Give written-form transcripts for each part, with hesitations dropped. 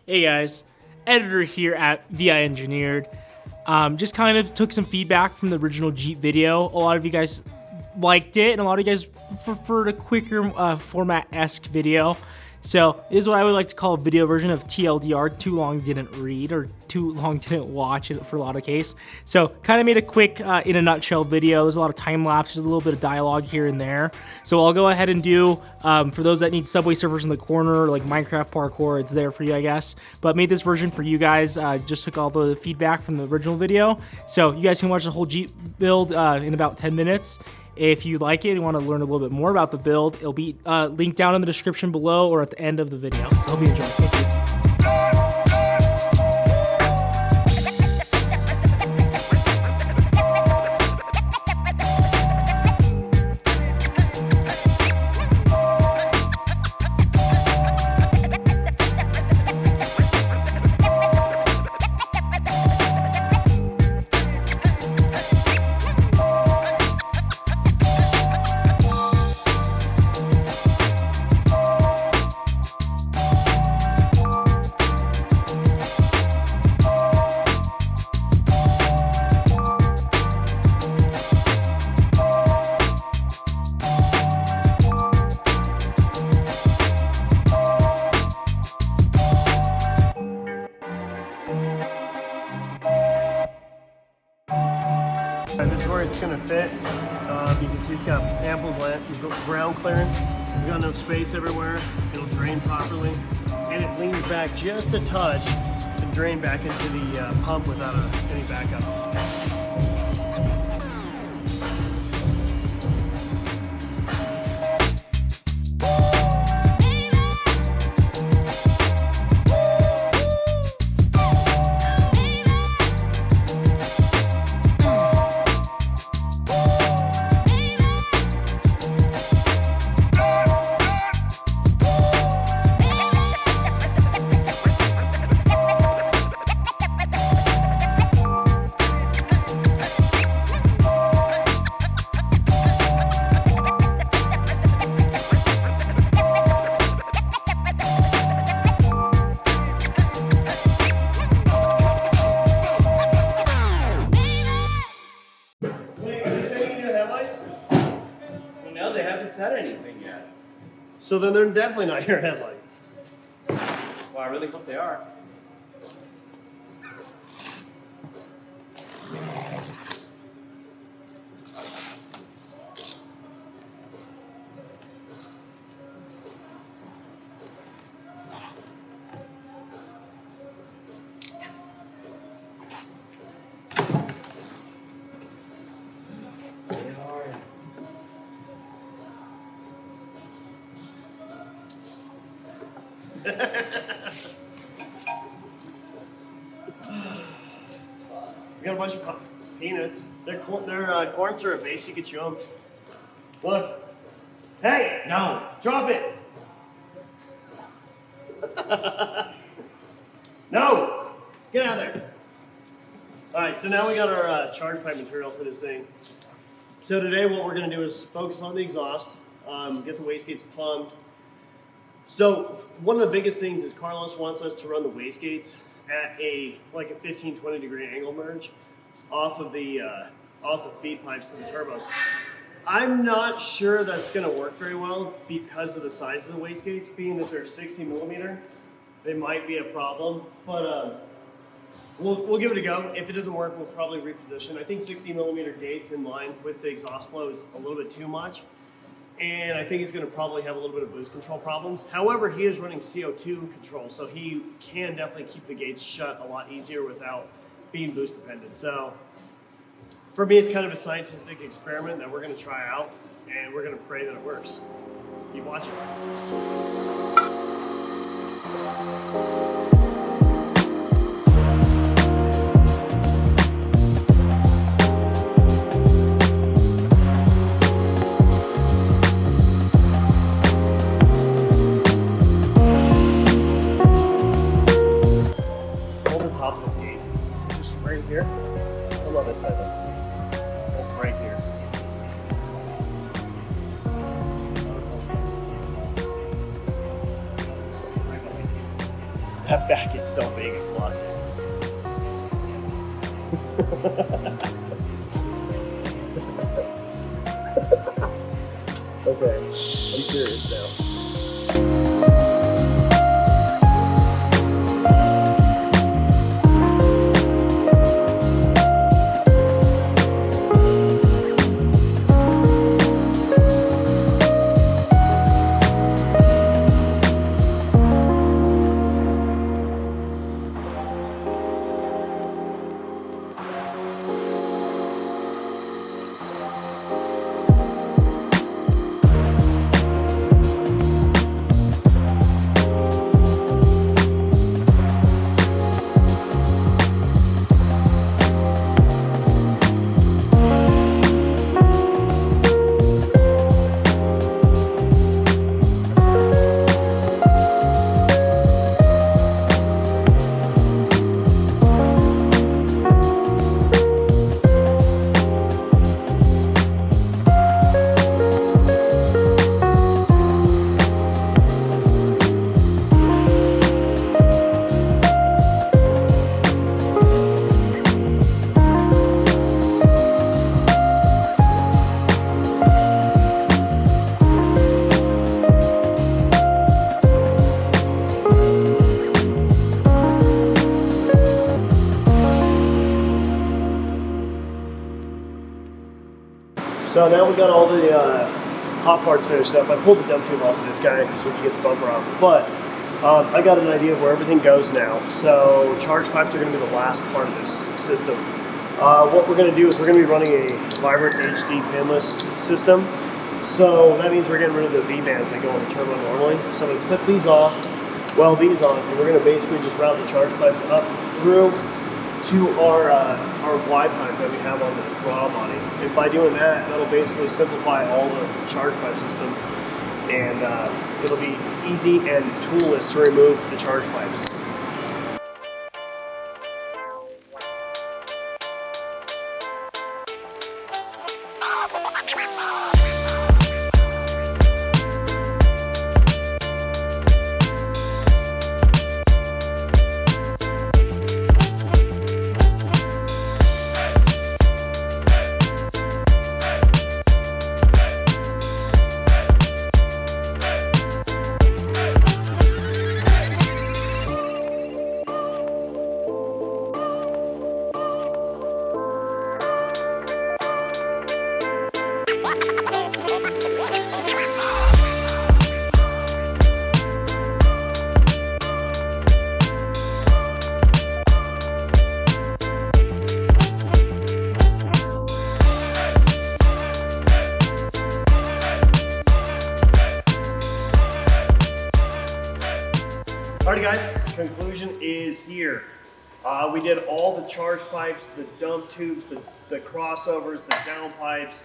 Hey guys, editor here at Vi.Engineered. Just kind of took some feedback from the original Jeep video. A lot of you guys liked it, and a lot of you guys preferred a quicker format-esque video. So this is what I would like to call a video version of TLDR, too long didn't read, or too long didn't watch it for a lot of case. So kind of made a quick, in a nutshell video. There's a lot of time lapse, there's a little bit of dialogue here and there. So I'll go ahead and do, for those that need Subway Surfers in the corner, like Minecraft parkour, it's there for you, I guess. But made this version for you guys, just took all the feedback from the original video. So you guys can watch the whole Jeep build in about 10 minutes. If you like it and want to learn a little bit more about the build, it'll be linked down in the description below or at the end of the video. So hope you enjoy. Thank you. This is where it's going to fit. You can see it's got ample ground clearance. We've got enough space everywhere. It'll drain properly. And it leans back just a touch to drain back into the pump without any backup. No, they haven't said anything yet. So then they're definitely not your headlights. Well, I really hope they are. Yes. They are. We got a bunch of peanuts. They're corn syrup base. You can chew them. Look. Hey! No. Drop it! No! Get out of there. Alright, so now we got our charge pipe material for this thing. So today what we're going to do is focus on the exhaust, get the wastegates plumbed. So one of the biggest things is Carlos wants us to run the wastegates at a 15-20 degree angle merge off of the feed pipes to the turbos. I'm not sure that's going to work very well because of the size of the wastegates. Being that they're 60 millimeter, they might be a problem. But we'll give it a go. If it doesn't work, we'll probably reposition. I think 60 millimeter gates in line with the exhaust flow is a little bit too much. And I think he's going to probably have a little bit of boost control problems. However, he is running CO2 control, so he can definitely keep the gates shut a lot easier without being boost dependent. So for me, it's kind of a scientific experiment that we're going to try out, and we're going to pray that it works. Keep watching. Here. I love this side though. Right here. back is so big and blunt. Okay, I'm curious now. So now we got all the hot parts finished up. I pulled the dump tube off of this guy so we can get the bumper off. But I got an idea of where everything goes now. So charge pipes are going to be the last part of this system. What we're going to do is we're going to be running a vibrant HD pinless system. So that means we're getting rid of the V-bands that go on the turbo normally. So I'm going to clip these off, weld these on, and we're going to basically just route the charge pipes up through to our Y pipe that we have on the throttle body. And by doing that, that'll basically simplify all the charge pipe system, and it'll be easy and toolless to remove the charge pipes. Alrighty guys, conclusion is here. We did all the charge pipes, the dump tubes, the crossovers, the down pipes,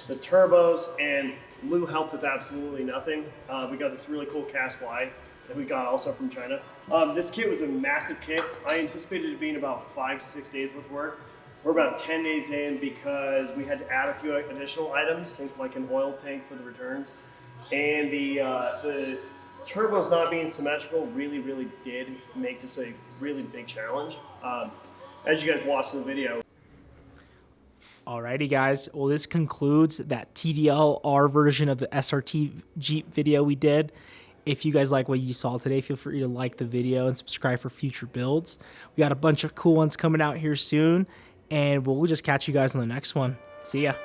the turbos, and Lou helped with absolutely nothing. We got this really cool cast Y that we got also from China. This kit was a massive kit. I anticipated it being about 5 to 6 days worth of work. We're about 10 days in because we had to add a few additional items, like an oil tank for the returns. And the turbos not being symmetrical really did make this a really big challenge. As you guys watch the video. Alrighty guys, well this concludes that TDLR version of the SRT Jeep video we did. If you guys like what you saw today, feel free to like the video and subscribe for future builds. We got a bunch of cool ones coming out here soon, and we'll just catch you guys on the next one. See ya.